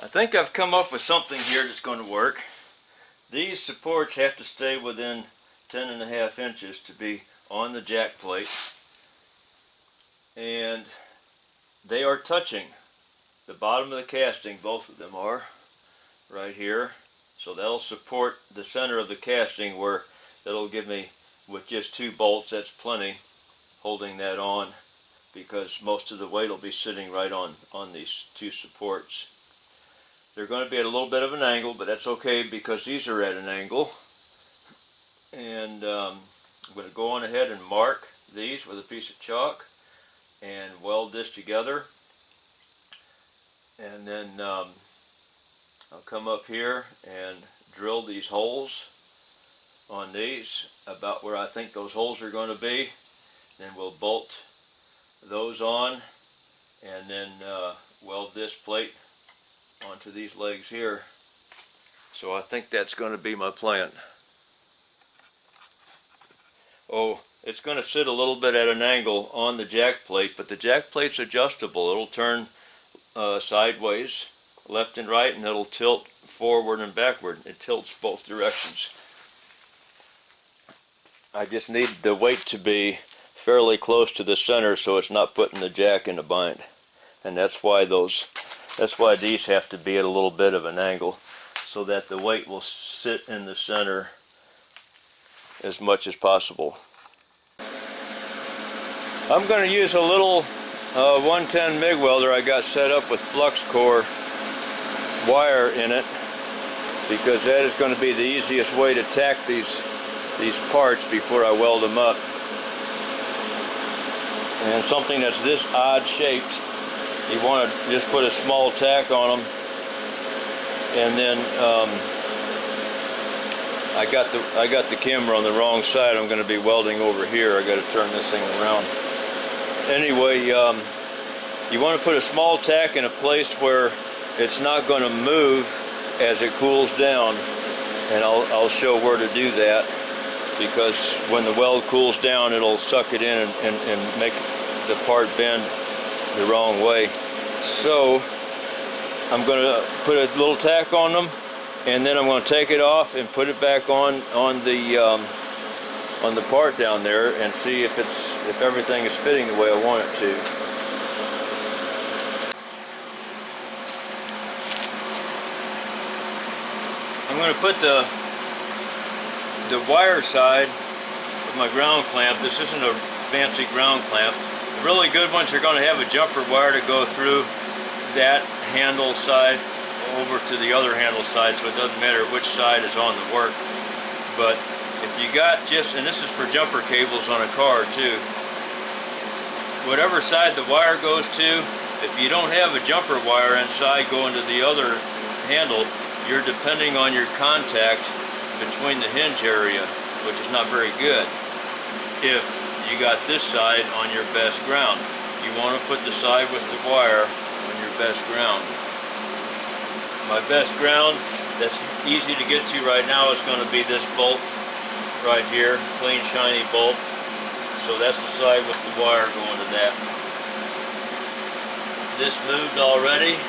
I think I've come up with something here that's going to work. These supports have to stay within 10.5 inches to be on the jack plate, and they are touching the bottom of the casting. Both of them are right here, so that'll support the center of the casting, where that'll give me, with just 2 bolts, that's plenty, holding that on, because most of the weight will be sitting right on these 2 supports. They're going to be at a little bit of an angle, but that's okay because these are at an angle. And I'm going to go on ahead and mark these with a piece of chalk and weld this together. And then I'll come up here and drill these holes on these about where I think those holes are going to be. Then we'll bolt those on and then weld this plate onto these legs here. So I think that's going to be my plan. Oh, it's going to sit a little bit at an angle on the jack plate, but the jack plate's adjustable. It'll turn sideways, left and right, and it'll tilt forward and backward. It tilts both directions. I just need the weight to be fairly close to the center so it's not putting the jack in a bind. And that's why these have to be at a little bit of an angle, so that the weight will sit in the center as much as possible. I'm going to use a little 110 MIG welder I got set up with flux core wire in it, because that is going to be the easiest way to tack these parts before I weld them up. And something that's this odd shaped, you want to just put a small tack on them, and then I got the camera on the wrong side. I'm going to be welding over here. I got to turn this thing around. Anyway, you want to put a small tack in a place where it's not going to move as it cools down, and I'll show where to do that, because when the weld cools down, it'll suck it in and make the part bend the wrong way. So I'm going to put a little tack on them, and then I'm going to take it off and put it back on the part down there and see if everything is fitting the way I want it to. I'm going to put the wire side of my ground clamp. This isn't a fancy ground clamp. The really good ones are going to have a jumper wire to go through that handle side over to the other handle side, so it doesn't matter which side is on the work. But if you got and this is for jumper cables on a car too, whatever side the wire goes to, if you don't have a jumper wire inside going to the other handle, you're depending on your contact between the hinge area, which is not very good. If you got this side on your best ground, you want to put the side with the wire on your best ground. My best ground that's easy to get to right now is going to be this bolt right here, clean shiny bolt. So that's the side with the wire going to that. This moved already.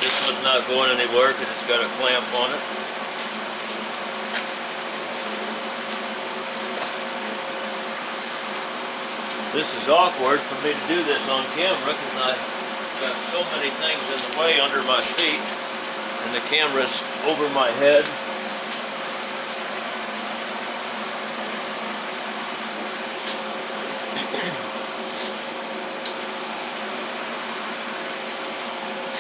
This one's not going anywhere because it's got a clamp on it. This is awkward for me to do this on camera because I've got so many things in the way under my feet and the camera's over my head.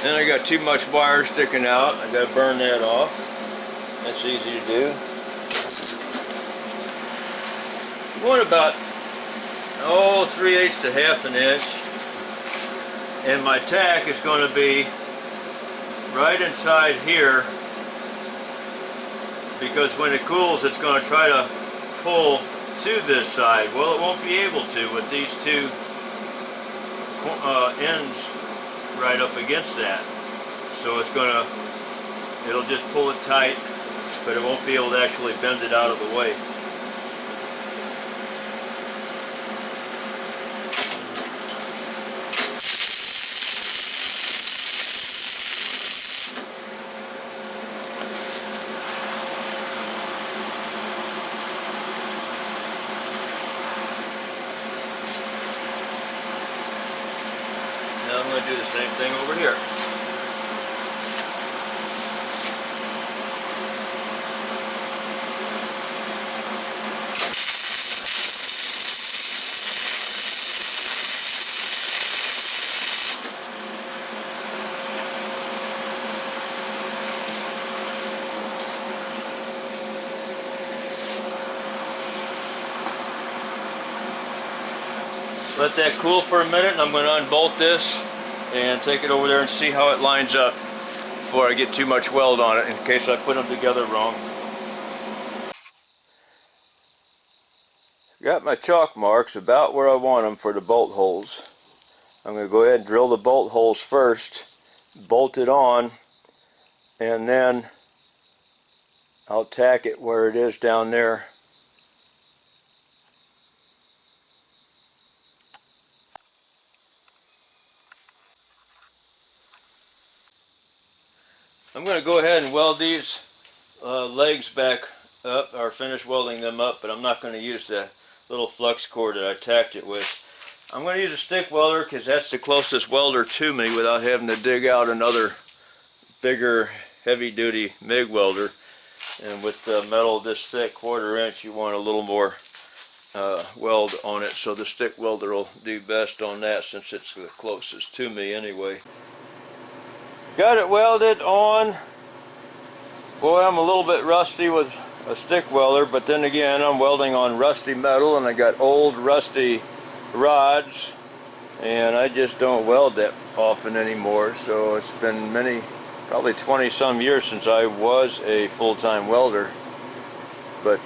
Then I got too much wire sticking out. I got to burn that off. That's easy to do. You want about 3/8 to half an inch, and my tack is going to be right inside here, because when it cools it's going to try to pull to this side. Well, it won't be able to with these two ends right up against that. So it'll just pull it tight, but it won't be able to actually bend it out of the way. do the same thing over here. Let that cool for a minute, and I'm going to unbolt this and take it over there and see how it lines up before I get too much weld on it in case I put them together wrong. Got my chalk marks about where I want them for the bolt holes. I'm going to go ahead and drill the bolt holes first, bolt it on, and then I'll tack it where it is down there. I'm going to go ahead and weld these legs back up, or finish welding them up, but I'm not going to use the little flux core that I tacked it with. I'm going to use a stick welder because that's the closest welder to me without having to dig out another bigger heavy-duty MIG welder. And with the metal this thick, 1/4 inch, you want a little more weld on it, so the stick welder will do best on that since it's the closest to me anyway. Got it welded on. Boy, I'm a little bit rusty with a stick welder, but then again, I'm welding on rusty metal, and I got old rusty rods, and I just don't weld that often anymore. So it's been probably 20 some years since I was a full-time welder. But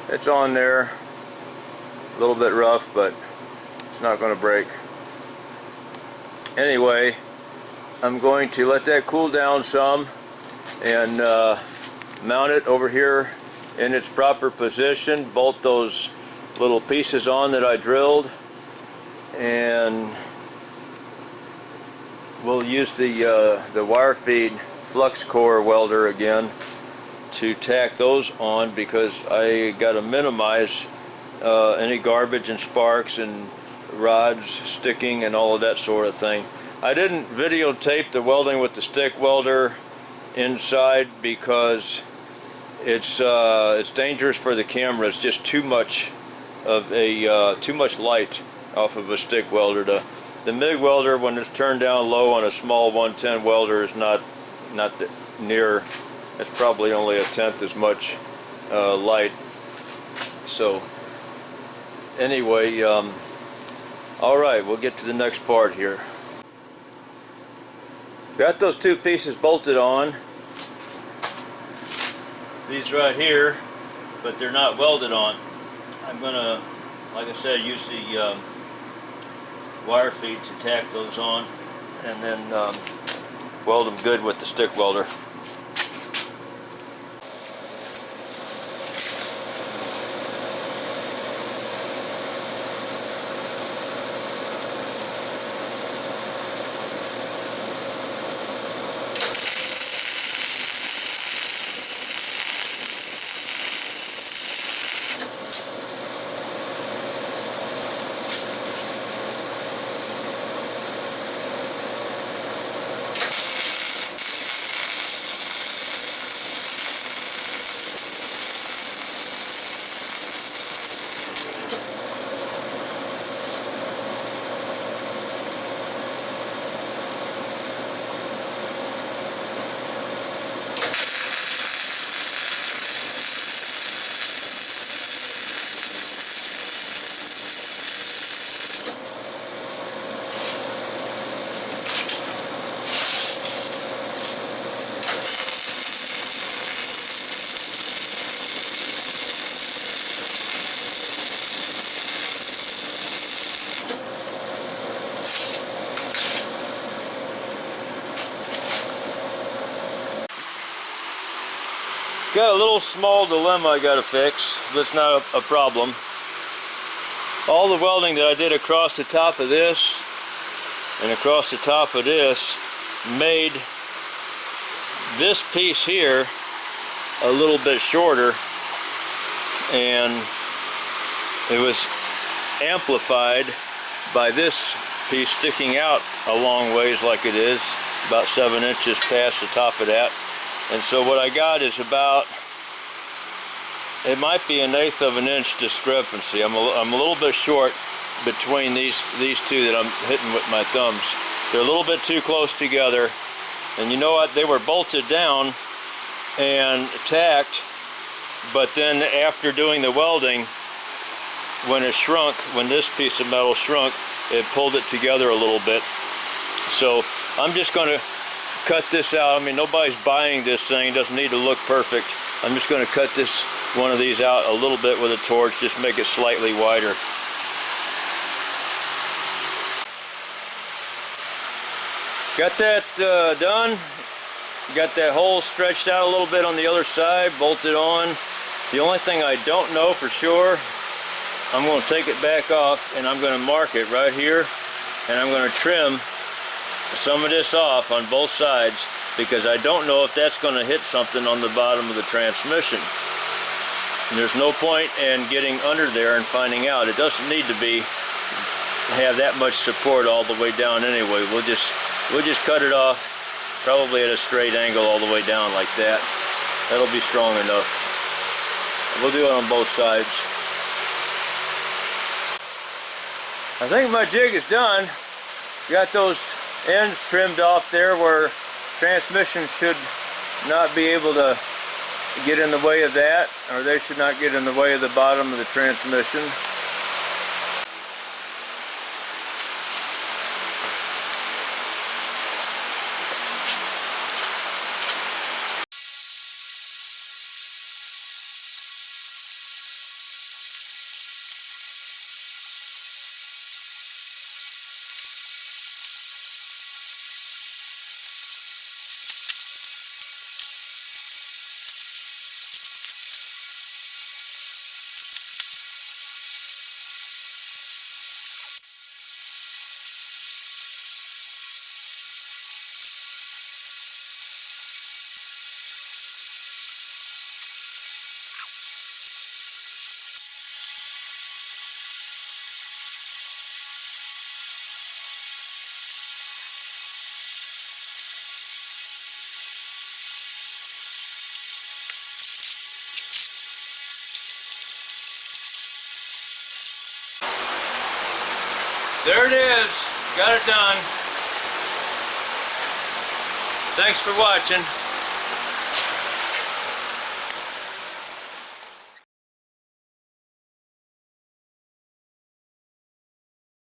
it's on there, a little bit rough, but it's not going to break. Anyway, I'm going to let that cool down some and mount it over here in its proper position, bolt those little pieces on that I drilled, and we'll use the wire feed flux core welder again to tack those on, because I got to minimize any garbage and sparks and rods sticking and all of that sort of thing. I didn't videotape the welding with the stick welder inside because it's dangerous for the camera. It's just too much of a too much light off of a stick welder. The MIG welder, when it's turned down low on a small 110 welder, is not near. It's probably only 1/10 as much light. So anyway, all right, we'll get to the next part here. Got those two pieces bolted on. These right here, but they're not welded on. I'm gonna, like I said, use the wire feed to tack those on, and then weld them good with the stick welder. Got a little small dilemma I gotta fix, but it's not a problem. All the welding that I did across the top of this and across the top of this made this piece here a little bit shorter, and it was amplified by this piece sticking out a long ways like it is, about 7 inches past the top of that. And so what I got is about, it might be 1/8 of an inch discrepancy. I'm a little bit short between these two that I'm hitting with my thumbs. They're a little bit too close together. And you know what? They were bolted down and tacked, but then after doing the welding, when it shrunk, when this piece of metal shrunk, it pulled it together a little bit. So I'm just going to cut this out. I mean, nobody's buying this thing. It doesn't need to look perfect. I'm just going to cut one of these out a little bit with a torch, just make it slightly wider. Got that done. Got that hole stretched out a little bit on the other side, bolted on. The only thing I don't know for sure, I'm going to take it back off and I'm going to mark it right here, and I'm going to trim some of this off on both sides, because I don't know if that's going to hit something on the bottom of the transmission. And there's no point in getting under there and finding out. It doesn't need to have that much support all the way down anyway. We'll just cut it off, probably at a straight angle all the way down like that. That'll be strong enough. We'll do it on both sides. I think my jig is done. Got those ends trimmed off there where transmission should not be able to get in the way of that, or they should not get in the way of the bottom of the transmission. There it is. Got it done. Thanks for watching.